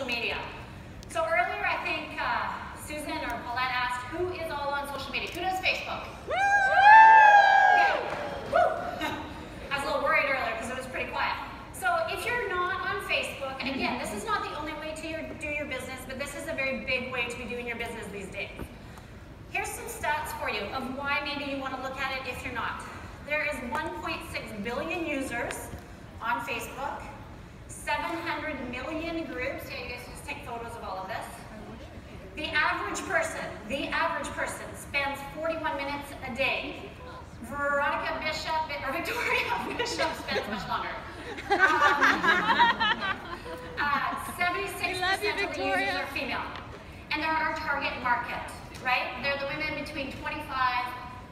media. So earlier, I think Susan or Paulette asked, who is all on social media? Who does Facebook? Yeah. Woo! I was a little worried earlier because it was pretty quiet. So if you're not on Facebook, and again, this is not the only way to do your business, but this is a very big way to be doing your business these days. Here's some stats for you of why maybe you want to look at it if you're not. There is 1.6 billion users on Facebook, 700 million groups. Yeah, you guys just take photos of all of this. The average person spends 41 minutes a day. Veronica Bishop, or Victoria Bishop spends much longer. 76% of the users are female. And they're our target market, right? They're the women between 25,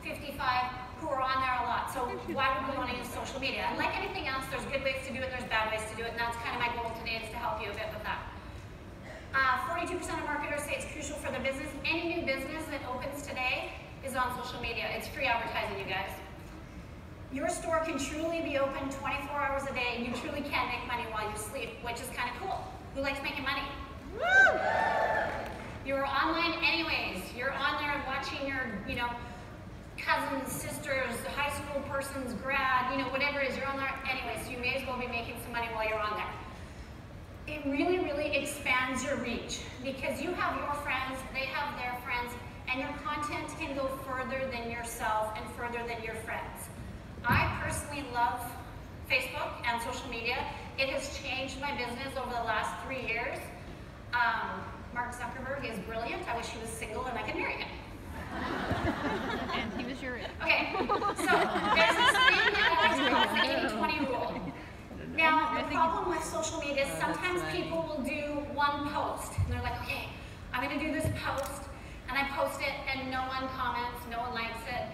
55 who are on there a lot. So why would we want to use social media? And like anything else, there's good ways to do it, there's bad ways to do it, and that's kind of my goal today is to help you a bit with that. 42% of marketers say it's crucial for their business. Any new business that opens today is on social media. It's free advertising, you guys. Your store can truly be open 24 hours a day, and you truly can make money while you sleep, which is kind of cool. Who likes making money? Woo! You're online anyways. You're on there watching your, cousins, sisters, high school person's grad, whatever it is, you're on there anyway, so you may as well be making some money while you're on there. It really, really expands your reach because you have your friends, they have their friends, and your content can go further than yourself and further than your friends. I personally love Facebook and social media. It has changed my business over the last 3 years. Mark Zuckerberg is brilliant. I wish he was single and I could marry him. And he was your... Okay, so there's this thing that I like to call the 80-20 rule. Now, the problem with social media is sometimes people will do one post, and they're like, okay, I'm going to do this post, and I post it, and no one comments, no one likes it,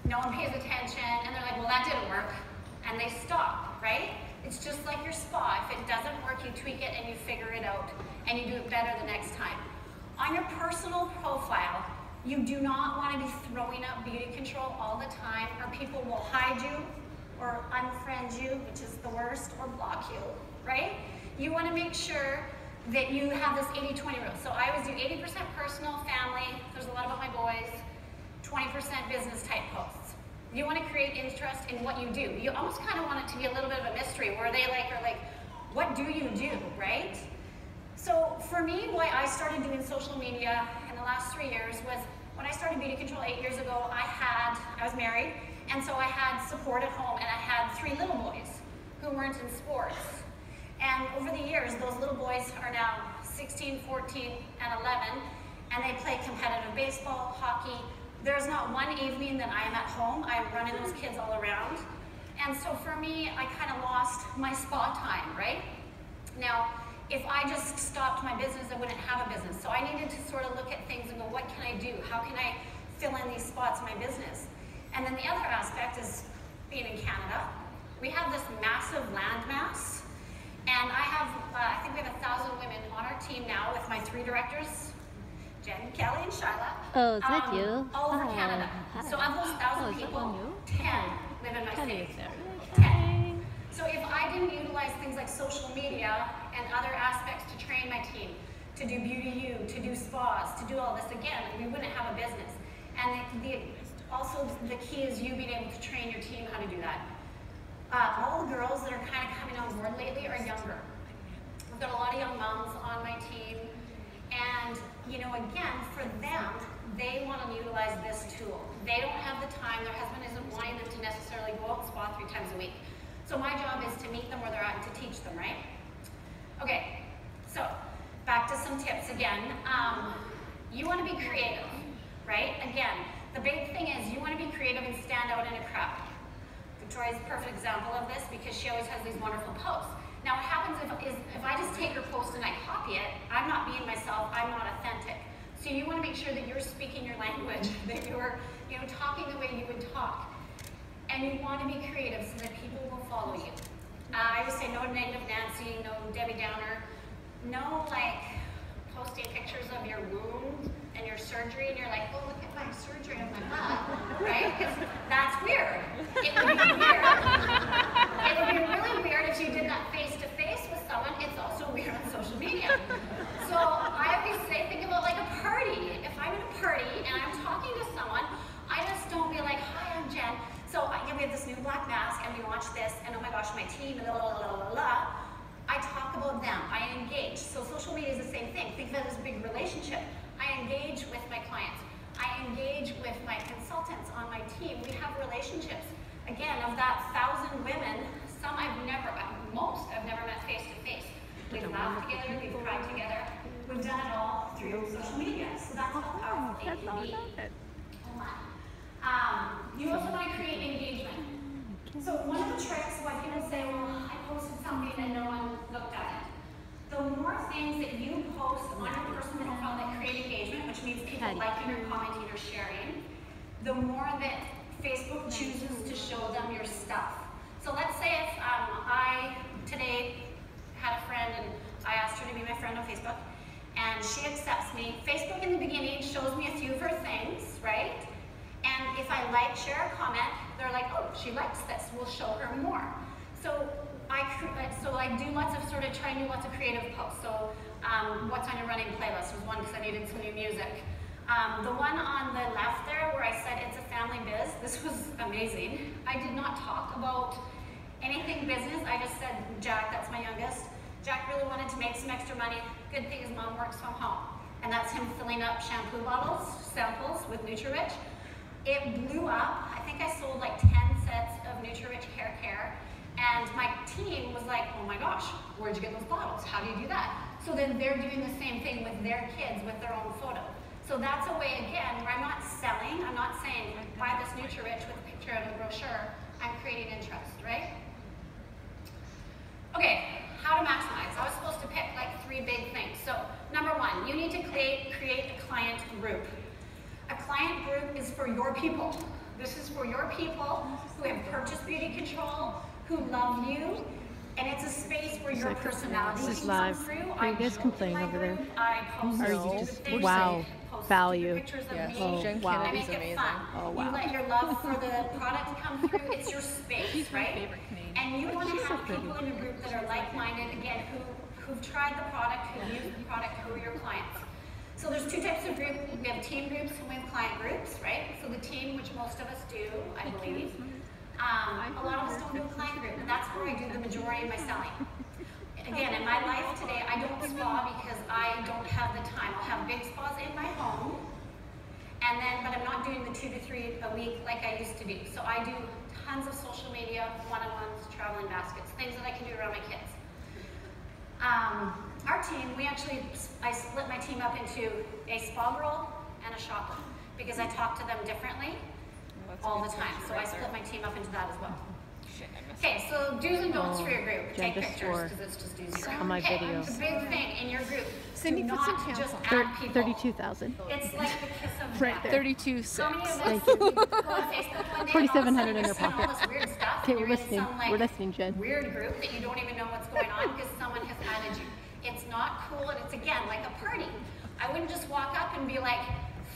no one pays attention, and they're like, well, that didn't work, and they stop, right? It's just like your spa. If it doesn't work, you tweak it, and you figure it out, and you do it better the next time. On your personal profile, you do not want to be throwing up BeautiControl all the time, or people will hide you, or unfriend you, which is the worst, or block you, right? You want to make sure that you have this 80-20 rule. So I always do 80% personal, family, there's a lot about my boys, 20% business type posts. You want to create interest in what you do. You almost kind of want it to be a little bit of a mystery where they are like, what do you do, right? So for me, why I started doing social media in the last 3 years was when I started BeautiControl 8 years ago, I was married, and so I had support at home, and I had 3 little boys who weren't in sports. And over the years, those little boys are now 16, 14, and 11, and they play competitive baseball, hockey. There's not one evening that I am at home. I'm running those kids all around. And so for me, I kind of lost my spa time, right? Now, if I just stopped my business, I wouldn't have a business. So I needed to sort of look at things and go, what can I do? How can I fill in these spots in my business? And then the other aspect is being in Canada. We have this massive land mass. And I think we have 1,000 women on our team now with my 3 directors, Jen, Kelly, and Shyla. Oh, is that you? All over Oh, Canada. hi. So of those 1,000 is that people, you? 10 live in my Hello, state. sir. 10. So if I didn't utilize things like social media and other aspects to train my team, to do Beauty U, to do spas, to do all this again, we wouldn't have a business. And also the key is you being able to train your team how to do that. All the girls that are kind of coming on board lately are younger. We've got a lot of young moms on my team, and again, for them, they want to utilize this tool. They don't have the time, their husband isn't wanting them to necessarily go out and spa 3 times a week. So my job is to meet them where they're at and to teach them, right? Okay, so back to some tips again. You want to be creative, right? Again, the big thing is you want to be creative and stand out in a crowd. Victoria's a perfect example of this because she always has these wonderful posts. Now what happens if I just take her post and I copy it, I'm not being myself, I'm not authentic. So you want to make sure that you're speaking your language, that you're talking the way you would talk. And you want to be creative so that people will follow you. I would say no negative Nancy, no Debbie Downer, no posting pictures of your wound and your surgery and you're like, oh, look at my surgery on my butt, right? Because that's weird. It would be weird. It would be really weird if you did that face-to-face with someone. It's also weird on social media. I engage with my consultants on my team, we have relationships. Again, of that 1,000 women, most I've never met face to face. We've laughed together, we've cried together. We've done it all through social media. So that's how powerful it can be. You also want to create engagement. So one of the tricks, when people say, well, I posted something and no one looked at it. The more things that you post on your personal profile that create engagement, which means people liking or commenting or sharing, the more that Facebook chooses to show them your stuff. So let's say if I today had a friend and I asked her to be my friend on Facebook, and she accepts me. Facebook in the beginning shows me a few of her things, right? And if I like, share, or comment, they're like, oh, she likes this, we'll show her more. So I do lots of try and do lots of creative posts. So what's on your running playlist was one because I needed some new music. The one on the left there where I said it's a family biz, this was amazing. I did not talk about anything business. I just said, Jack, that's my youngest. Jack really wanted to make some extra money. Good thing his mom works from home. And that's him filling up shampoo bottles, samples with Nutri-Rich. It blew up. I think I sold like 10 sets of Nutri-Rich hair care. And my team was like, oh my gosh, where'd you get those bottles? How do you do that? So then they're doing the same thing with their kids with their own photo. So that's a way, again, where I'm not selling. I'm not saying, buy this Nutri-Rich with a picture of a brochure. I'm creating interest, right? Okay, how to maximize. I was supposed to pick like 3 big things. So number 1, you need to create a client group. A client group is for your people. This is for your people who have purchased BeautiControl, who love you, and it's a space where your personality can come through. Are you guys complaining over there? I post stupid things. Wow. Value. Pictures of Yes. me. Wow. I make it fun. Oh, wow. You let your love for the product come through. It's your space, right? And you want to have people in your group that are like-minded, again, who've tried the product, who use the product, who are your clients. So there's 2 types of groups. We have team groups and we have client groups, right? So the team, which most of us do, I believe. A lot of us don't do a client group, and that's where I do the majority of my selling. Again, in my life today, I don't spa because I don't have the time. I'll have big spas in my home, but I'm not doing the 2 to 3 a week like I used to do. So I do tons of social media, one-on-ones, traveling baskets, things that I can do around my kids. Our team, I split my team up into a spa girl and a shopper because I talk to them differently all the time. So I split my team up into that as well. Okay, so do's and don'ts for your group. Take pictures because it's just easier. On my video. The big thing in your group, Cindy, do put some not just counsel. add people. 32,000. It's like the kiss of Right death. there. 32,600. How many of us Thank go on Facebook one day 4,700 and in all your of a sudden you're seeing pocket. all this weird stuff, Okay, and we're you're in listening. some, like, We're listening, Jen. weird group that you don't even know what's going on because someone has added you. It's not cool, and it's, again, like a party. I wouldn't just walk up and be like,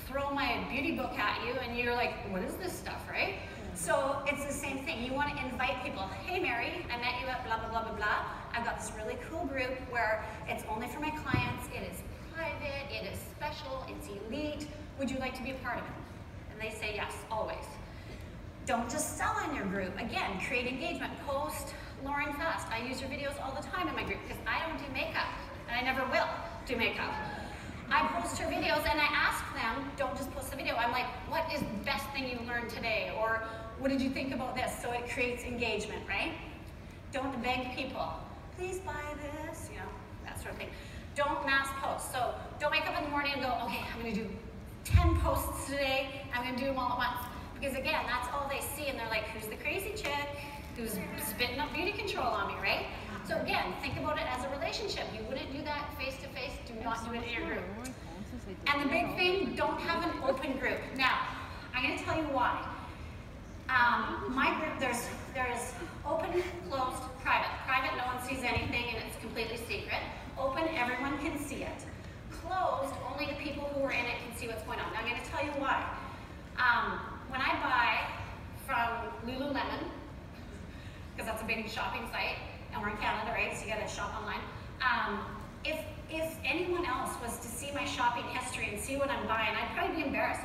throw my beauty book at you, and you're like, what is this stuff, right? So it's the same thing. You want to invite people. Hey, Mary, I met you at blah, blah, blah, blah, blah. I've got this really cool group where it's only for my clients. It is private. It is special. It's elite. Would you like to be a part of it? And they say yes, always. Don't just sell in your group. Again, create engagement. Post Lauren Fast. I use your videos all the time in my group because I don't do makeup, and I never will do makeup. I post her videos and I ask them, don't just post the video. I'm like, what is the best thing you learned today? Or what did you think about this? So it creates engagement, right? Don't beg people, please buy this, you know, that sort of thing. Don't mass post. So don't wake up in the morning and go, okay, I'm gonna do 10 posts today. I'm gonna do them all at once. Because again, that's all they see and they're like, who's the crazy chick who's spitting up BeautiControl on me, right? So again, think about it as a relationship. You wouldn't do that face to face. Do not do it in your group. And the big thing, don't have an open group. Now, I'm going to tell you why. My group, there's open, closed, private. Private, no one sees anything and it's completely secret. Open, everyone can see it. Closed, only the people who are in it can see what's going on. Now, I'm going to tell you why. When I buy from Lululemon, because that's a big shopping site, and we're in Canada, right, so you gotta shop online. If anyone else was to see my shopping history and see what I'm buying, I'd probably be embarrassed.